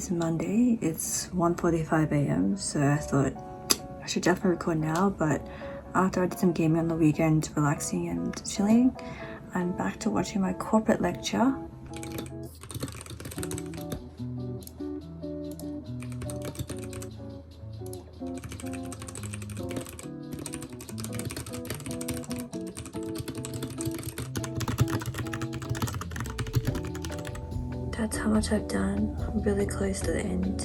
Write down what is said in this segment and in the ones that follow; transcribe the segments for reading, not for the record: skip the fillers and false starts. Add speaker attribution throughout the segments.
Speaker 1: is Monday. It's 1:45 a.m. so I thought I should definitely record now, but after I did some gaming on the weekend, relaxing and chilling, I'm back to watching my corporate lecture. That's how much I've done. I'm really close to the end.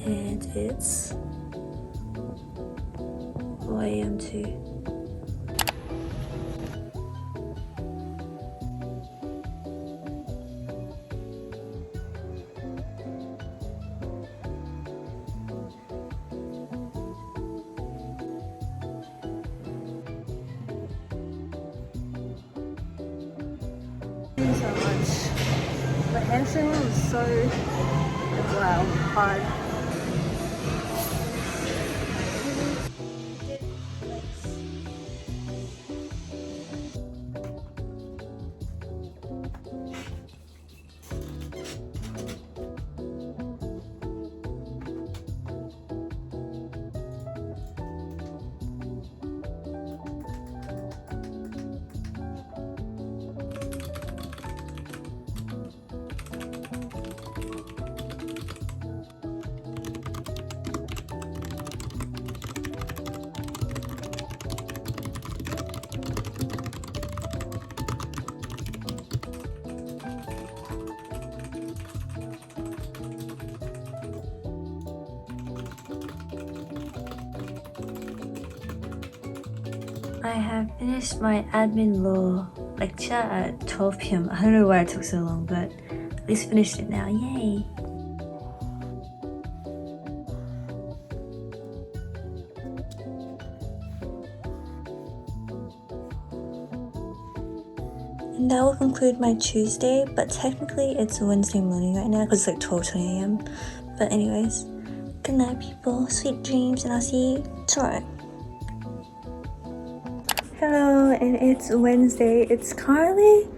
Speaker 1: And it's 4 a.m. too. Thank you so much. The hamstring was so wow, hard. I have finished my admin law lecture at 12 p.m. I don't know why it took so long, but at least finished it now. Yay! And that will conclude my Tuesday, but technically it's Wednesday morning right now because it's like 12:20 a.m. But anyways, good night people, sweet dreams, and I'll see you tomorrow. Hello, and it's Wednesday. It's currently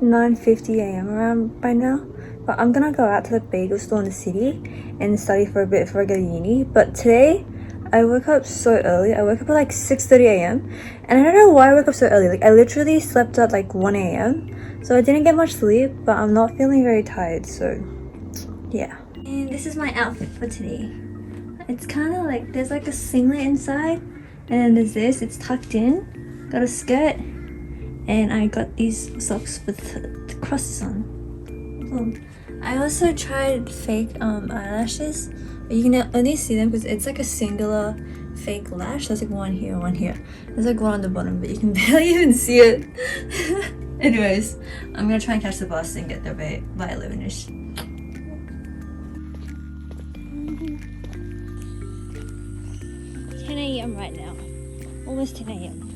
Speaker 1: 9:50 a.m. around by now, but I'm gonna go out to the bagel store in the city and study for a bit before I go to uni. But today I woke up so early. I woke up at like 6:30 a.m. and I don't know why I woke up so early. Like I literally slept at like 1 a.m. so I didn't get much sleep, but I'm not feeling very tired, so yeah. And this is my outfit for today. It's kind of like there's like a singlet inside, and then there's this. It's tucked in. Got a skirt, and I got these socks with the crosses on. I also tried fake eyelashes, but you can only see them because it's like a singular fake lash. There's like one here, one here. There's like one on the bottom, but you can barely even see it. Anyways, I'm gonna try and catch the bus and get there by 11ish. 10 a.m. right now. Almost 10 a.m.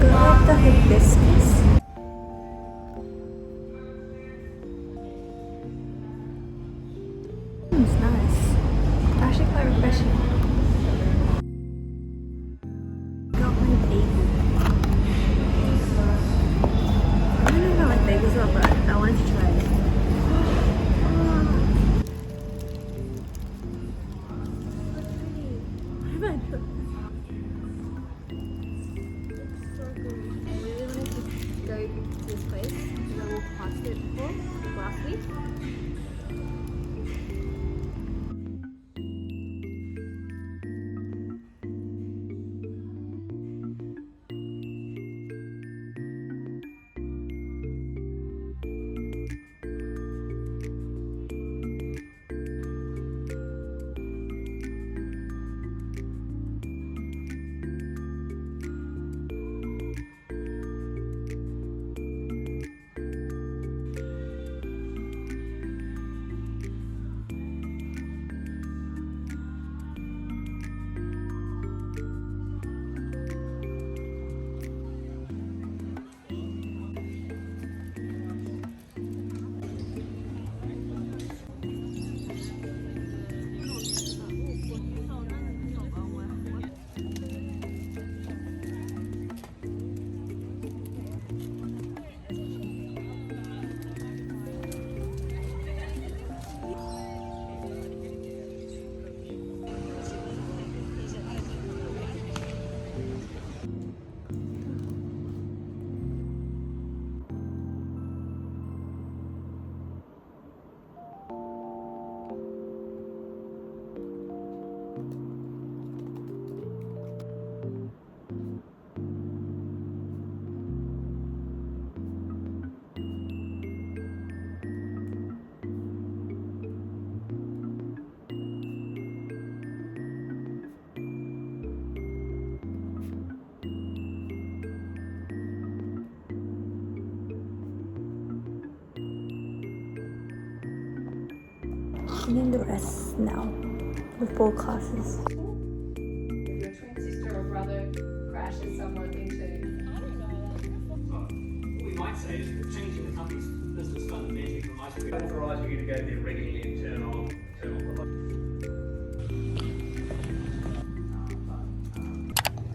Speaker 1: Got the hibiscus. It's nice. Actually quite refreshing. Got my bagel. I don't know if I like bagels or not, but I wanted to try it. This place, and I walked past it before last week. finishing the rest now with 4 classes.
Speaker 2: Your twin sister or brother crashes someone into.
Speaker 3: We might say is that changing the company's business fundamentally from my perspective authorise you to go there regularly and turn on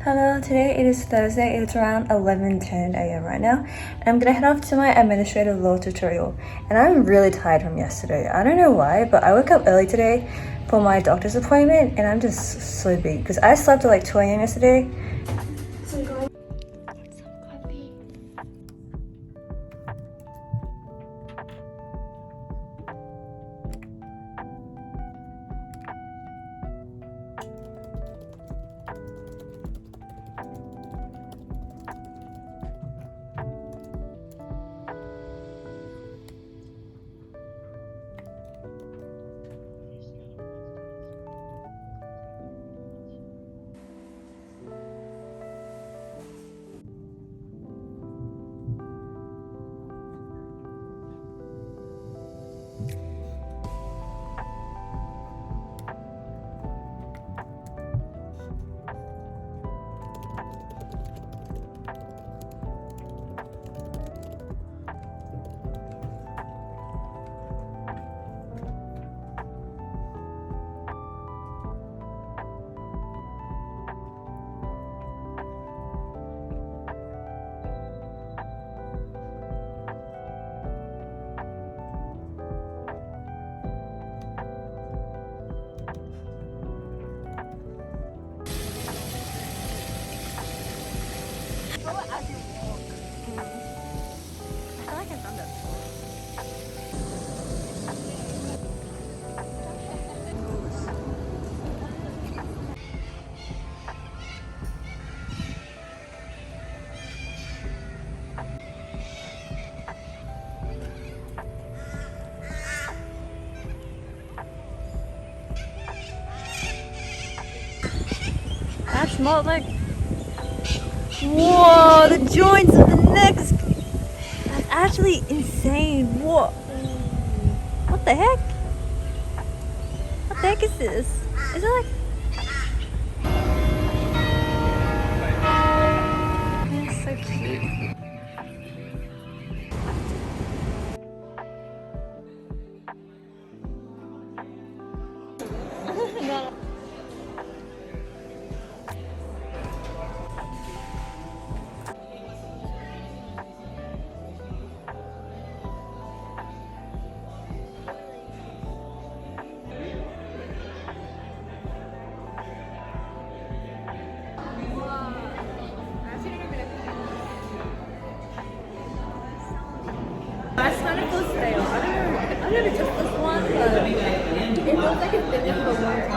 Speaker 1: Hello, today it is Thursday. It's around 11:10 a.m. right now. And I'm gonna head off to my administrative law tutorial. And I'm really tired from yesterday. I don't know why, but I woke up early today for my doctor's appointment and I'm just so beat because I slept at like 2 a.m. yesterday. That smelled like, whoa, the joints of the necks. That's actually insane. Whoa. What the heck? What the heck is this? Is it like? It's so cute. No. I kind of feel stale. I don't know if it's just this one, but it looks like it's been there for a while.